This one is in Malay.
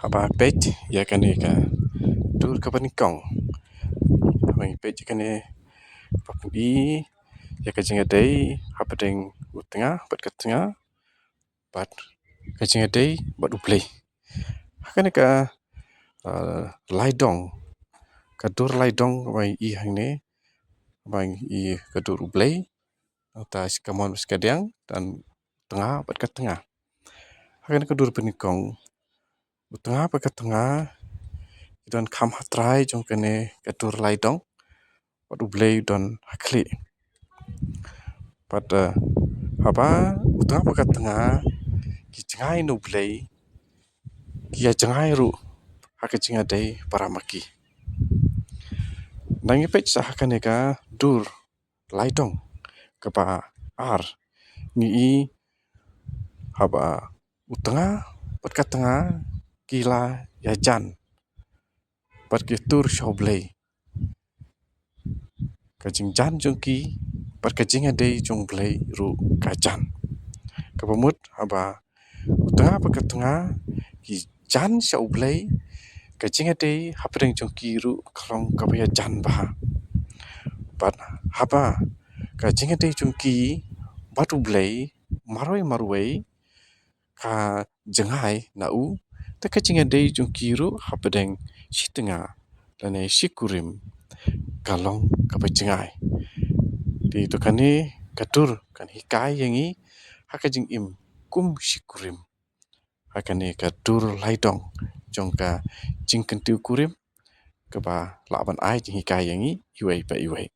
haba pej ya kane ka dur ka panikong haba pej kane papi ya ka jinga dei haba deng utengah bat ka tengah bat ka jinga dei bat uplei hakane ka laidong ka dur laidong bai I hangne bai I ka dur uplei ta sikamon sekadang dan tengah bat ka tengah hakane ka dur panikong utengah bat ka tengah dan kam hatrai jong kane katur laidong pat ublei don hakli pat haba utengah pat tengah ki cengai no ublei ki cengai ru haka cengai dei paramaki nangi pech sah kane ka dur laidong kapa ar ni haba utengah pat ka tengah kila ya jan pat ki tur shoblei ka jingjan jongki pat ka jinga dei jong blei ru ka jan ka pamut haba utengah pat ka tengah ki jan sha ublei ka jinga dei hapreng jongki ru krong ka ya jan bah pat haba ka jinga dei jongki bat ublei maroi marwei ka jengai na u ta ka jinga dei jongki ru hapdeng shitenga lane shikurim kalong ka jengai di to kani katur kan hikai yangi haka jing im kum shikurim hakane katur laidong jongka jingkentu kurim kaba laban ai jing hikai yangi iwei pa iwei